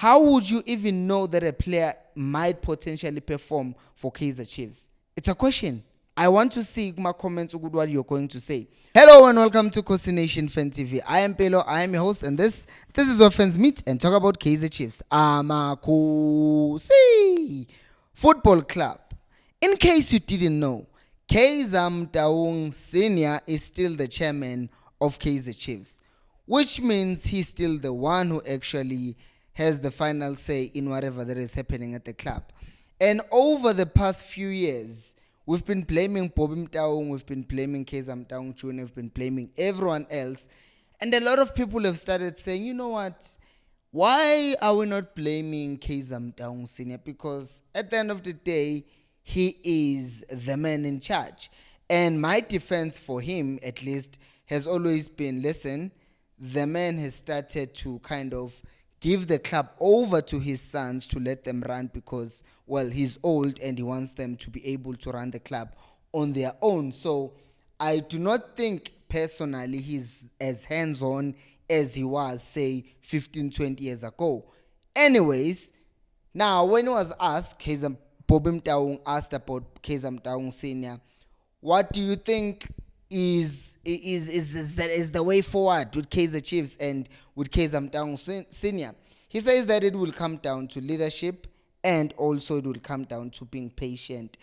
how would you even know that a player might potentially perform for Kaizer Chiefs? It's a question. I want to see my comments with what you're going to say. Hello and welcome to Kosi Nation Fan TV. I am Pelo, I am your host, and this is where fans meet and talk about Kaizer Chiefs. Kosi Football Club. In case you didn't know, Kaizer Motaung Senior is still the chairman of Kaizer Chiefs, which means he's still the one who actually has the final say in whatever that is happening at the club. And over the past few years, we've been blaming Bobby Motaung, we've been blaming Kaizer Motaung Jr., we've been blaming everyone else. And a lot of people have started saying, you know what, why are we not blaming Kaizer Motaung Sr.? Because at the end of the day, he is the man in charge. And my defense for him, at least, has always been, listen, the man has started to kind of give the club over to his sons to let them run because, well, he's old and he wants them to be able to run the club on their own. So I do not think personally he's as hands-on as he was, say, 15, 20 years ago. Anyways, now when it was asked, Bobby Motaung asked about Kaizer Motaung Senior, what do you think is the way forward with Kaizer Chiefs and with Kaizer Motaung Senior? He says that it will come down to leadership and also it will come down to being patient.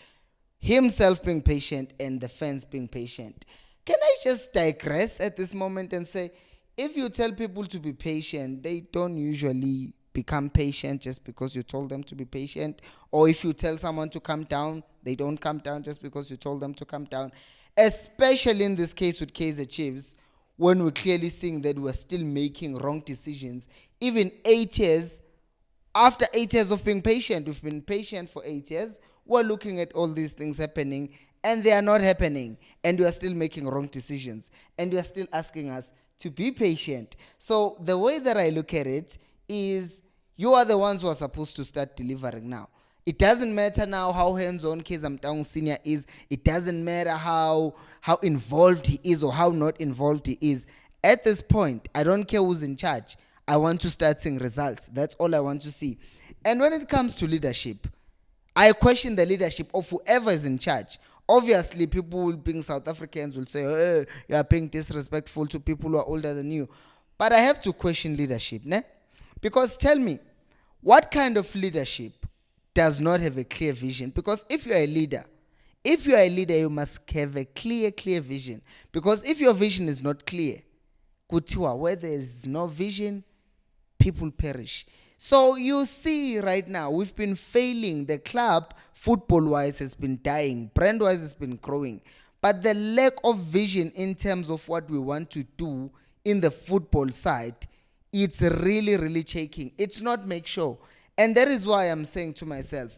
Himself being patient and the fans being patient. Can I just digress at this moment and say, if you tell people to be patient, they don't usually become patient just because you told them to be patient. Or if you tell someone to come down, they don't come down just because you told them to come down. Especially in this case with Kaizer Chiefs, when we're clearly seeing that we're still making wrong decisions. Even 8 years, after 8 years of being patient, we've been patient for 8 years, we're looking at all these things happening and they are not happening. And we are still making wrong decisions. And you are still asking us to be patient. So the way that I look at it is you are the ones who are supposed to start delivering now. It doesn't matter now how hands-on Kaizer Motaung Senior is. It doesn't matter how involved he is or how not involved he is. At this point, I don't care who's in charge. I want to start seeing results. That's all I want to see. And when it comes to leadership, I question the leadership of whoever is in charge. Obviously, people being South Africans will say, hey, you are being disrespectful to people who are older than you. But I have to question leadership, ne? Because tell me, what kind of leadership does not have a clear vision? Because if you are a leader, you must have a clear vision. Because if your vision is not clear, kutiwa, where there is no vision, people perish. So you see right now, we've been failing. The club, football-wise, has been dying. Brand-wise, has been growing. But the lack of vision in terms of what we want to do in the football side, it's really shaking. It's not make sure. And that is why I'm saying to myself,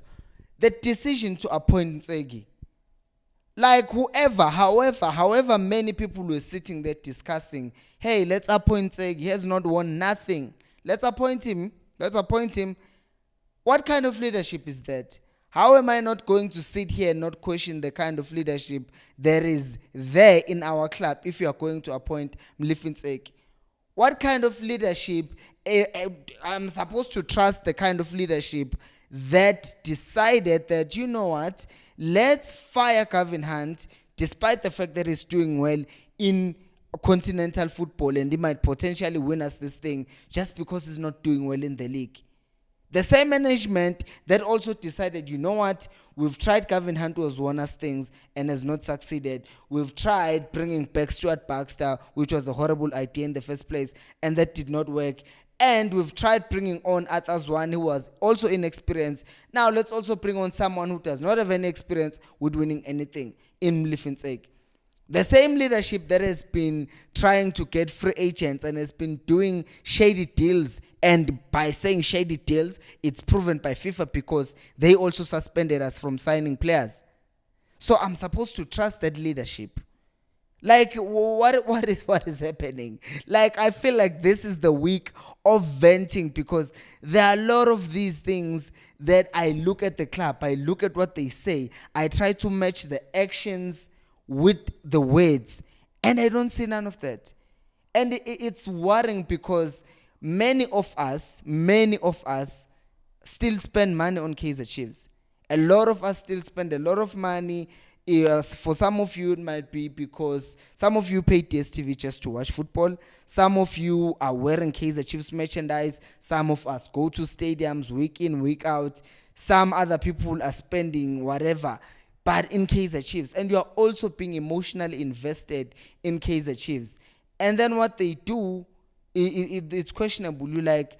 the decision to appoint Ntsegi, like however many people were sitting there discussing, hey, let's appoint Ntsegi, he has not won nothing. Let's appoint him. What kind of leadership is that? How am I not going to sit here and not question the kind of leadership that is there in our club if you are going to appoint Mlifi Ntsegi? What kind of leadership? I'm supposed to trust the kind of leadership that decided that, you know what, let's fire Gavin Hunt despite the fact that he's doing well in continental football and he might potentially win us this thing just because he's not doing well in the league. The same management that also decided, you know what, we've tried Gavin Hunt who has won us things and has not succeeded. We've tried bringing back Stuart Baxter, which was a horrible idea in the first place, and that did not work. And we've tried bringing on Arthur Zwane, who was also inexperienced. Now let's also bring on someone who does not have any experience with winning anything in Mlifi Ntsegi. The same leadership that has been trying to get free agents and has been doing shady deals, and by saying shady deals, it's proven by FIFA because they also suspended us from signing players. So I'm supposed to trust that leadership. Like, what is happening? Like, I feel like this is the week of venting because there are a lot of these things that I look at the club, I look at what they say, I try to match the actions with the words, and I don't see none of that. And it's worrying because many of us still spend money on Kaizer Chiefs. A lot of us still spend a lot of money. For some of you, it might be because some of you pay DSTV just to watch football. Some of you are wearing Kaizer Chiefs merchandise. Some of us go to stadiums week in, week out. Some other people are spending whatever, but in Kaizer Chiefs. And you are also being emotionally invested in Kaizer Chiefs. And then what they do, it's questionable. You like,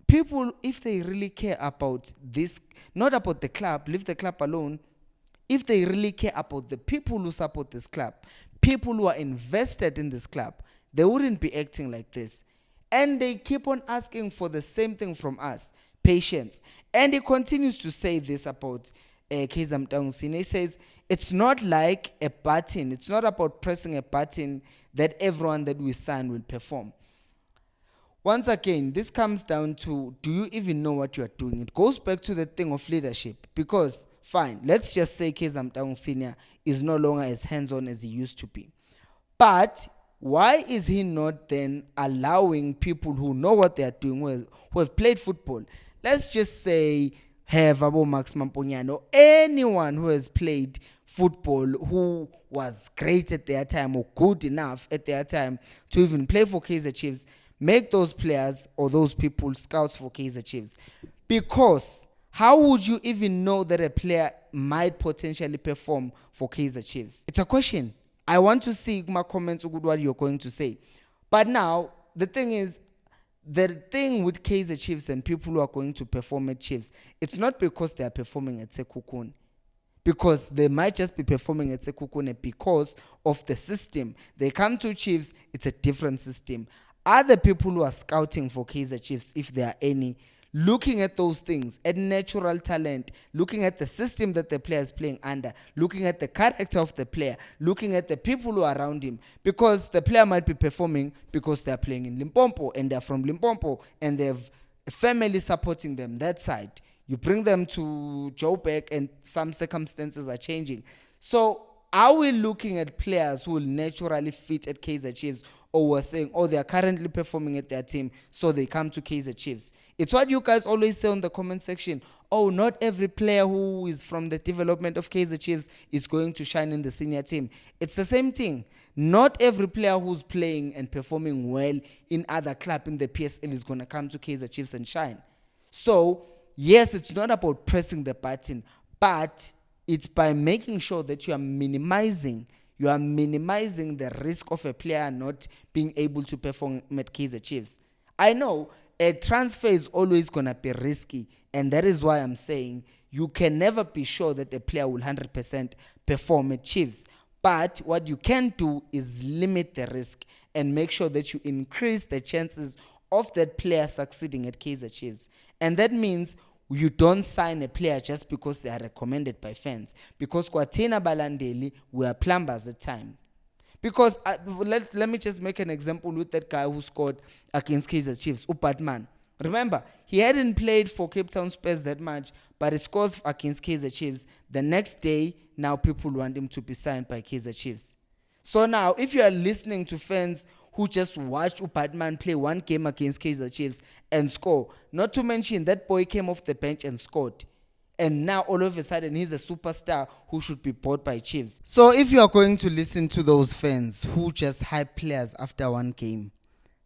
people, if they really care about this, not about the club, leave the club alone. If they really care about the people who support this club, people who are invested in this club, they wouldn't be acting like this. And they keep on asking for the same thing from us, patience. And he continues to say this about Kaizer Motaung. He says, it's not like a button. It's not about pressing a button that everyone that we sign will perform. Once again, this comes down to, do you even know what you are doing? It goes back to the thing of leadership. Because, fine, let's just say Kaizer Motaung Senior is no longer as hands-on as he used to be. But why is he not then allowing people who know what they are doing, who have played football, let's just say have Abo Max Mamponyane or anyone who has played football who was great at their time or good enough at their time to even play for Kaizer Chiefs, make those players or those people scouts for Kaizer Chiefs. Because how would you even know that a player might potentially perform for Kaizer Chiefs? It's a question. I want to see my comments on what you're going to say. But now, the thing is, the thing with Kaizer Chiefs and people who are going to perform at Chiefs, it's not because they are performing at Sekhukhune. Because they might just be performing at Sekhukhune because of the system. They come to Chiefs, it's a different system. Other people who are scouting for Kaizer Chiefs, if there are any, looking at those things, at natural talent, looking at the system that the player is playing under, looking at the character of the player, looking at the people who are around him, because the player might be performing because they are playing in Limpopo and they're from Limpopo and they have a family supporting them that side. You bring them to Joburg and some circumstances are changing. So are we looking at players who will naturally fit at Kaizer Chiefs, or we're saying, oh, they are currently performing at their team, so they come to Kaizer Chiefs? It's what you guys always say on the comment section. Oh, not every player who is from the development of Kaizer Chiefs is going to shine in the senior team. It's the same thing. Not every player who's playing and performing well in other club in the PSL is going to come to Kaizer Chiefs and shine. So, yes, it's not about pressing the button, but it's by making sure that you are minimizing the risk of a player not being able to perform at Kaizer Chiefs. I know a transfer is always going to be risky, and that is why I'm saying you can never be sure that a player will 100% perform at Chiefs. But what you can do is limit the risk and make sure that you increase the chances of that player succeeding at Kaizer Chiefs. And that means you don't sign a player just because they are recommended by fans. Because Kwatina Balandeli, we are plumbers at time. Because let me just make an example with that guy who scored against Kaizer Chiefs, Upatman. Remember, he hadn't played for Cape Town Spurs that much, but he scores against Kaizer Chiefs. The next day, now people want him to be signed by Kaizer Chiefs. So now, if you are listening to fans who just watched Upatman play one game against Kaizer Chiefs and score, not to mention that boy came off the bench and scored, and now all of a sudden he's a superstar who should be bought by Chiefs. So if you are going to listen to those fans who just hype players after one game,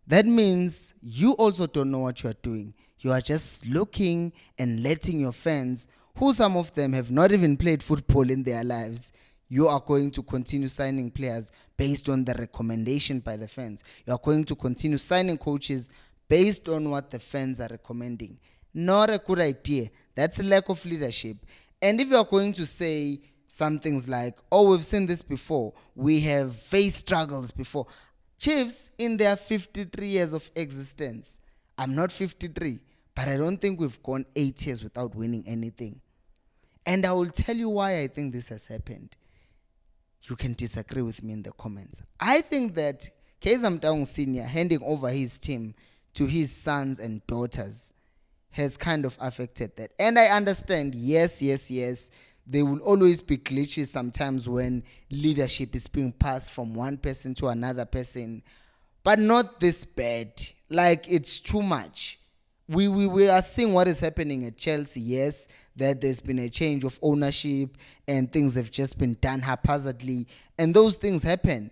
that means you also don't know what you are doing. You are just looking and letting your fans, who some of them have not even played football in their lives, you are going to continue signing players based on the recommendation by the fans. You are going to continue signing coaches based on what the fans are recommending. Not a good idea. That's a lack of leadership. And if you are going to say some things like, oh, we've seen this before, we have faced struggles before. Chiefs, in their 53 years of existence, I'm not 53, but I don't think we've gone 8 years without winning anything. And I will tell you why I think this has happened. You can disagree with me in the comments. I think that Kaizer Motaung Senior handing over his team to his sons and daughters has kind of affected that. And I understand, yes, there will always be glitches sometimes when leadership is being passed from one person to another person. but not this bad. Like, it's too much. We are seeing what is happening at Chelsea. Yes, that there's been a change of ownership and things have just been done haphazardly, and those things happen.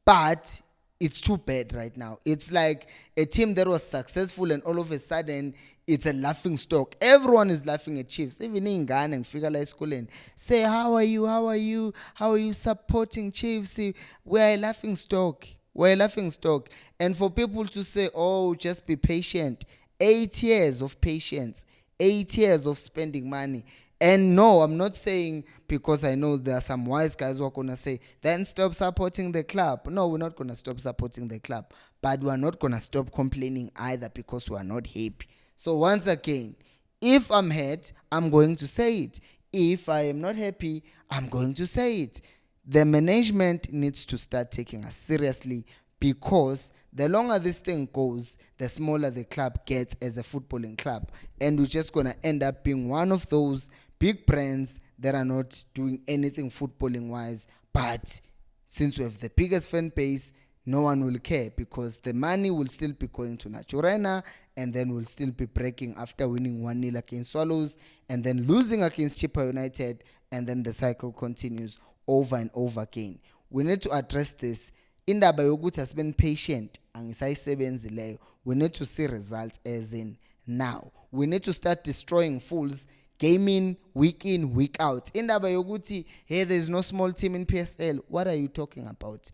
But it's too bad right now. It's like a team that was successful and all of a sudden it's a laughing stock. Everyone is laughing at Chiefs. Even in Ghana and Figure High School and say, how are you? How are you? How are you supporting Chiefs? We're a laughing stock. We're a laughing stock. And for people to say, oh, just be patient. 8 years of patience. 8 years of spending money. And no, I'm not saying, because I know there are some wise guys who are going to say, then stop supporting the club. No, we're not going to stop supporting the club. But we're not going to stop complaining either, because we're not happy. So once again, if I'm hurt, I'm going to say it. If I am not happy, I'm going to say it. The management needs to start taking us seriously, because the longer this thing goes, the smaller the club gets as a footballing club. And we're just going to end up being one of those big brands that are not doing anything footballing wise. But since we have the biggest fan base, no one will care, because the money will still be going to Naturena, and then we'll still be breaking after winning 1-0 against Swallows and then losing against Chippa United, and then the cycle continues over and over again. We need to address this. Indaba yokuthi asibe patient angisayisebenzileyo. We need to see results, as in now. We need to start destroying fools game in, week out. Indaba yokuthi, hey, there's no small team in PSL. What are you talking about?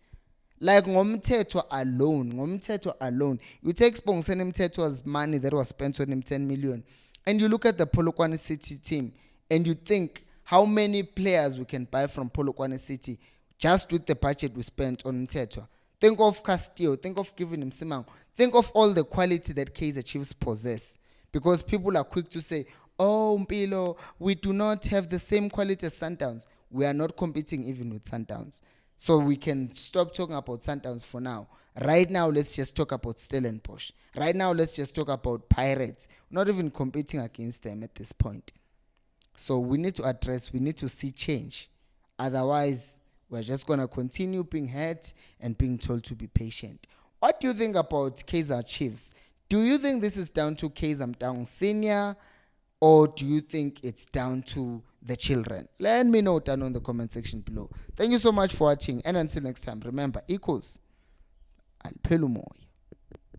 Like ngomthetho alone, you take Sponsen Mthetho's money that was spent on him 10 million, and you look at the Polokwane City team, and you think how many players we can buy from Polokwane City just with the budget we spent on Mthetho. Think of Castillo, think of giving him Simang, think of all the quality that Kaizer Chiefs possess. Because people are quick to say, oh, Mpilo, we do not have the same quality as Sundowns. We are not competing even with Sundowns. So we can stop talking about Sundowns for now. Right now, let's just talk about Stellenbosch. Right now, let's just talk about Pirates. We're not even competing against them at this point. So we need to see change. Otherwise, we're just going to continue being hurt and being told to be patient. What do you think about Kaizer Chiefs? Do you think this is down to Kaizer Motaung Senior, or do you think it's down to the children? Let me know down on the comment section below. Thank you so much for watching, and until next time, remember, equals alphela umoya.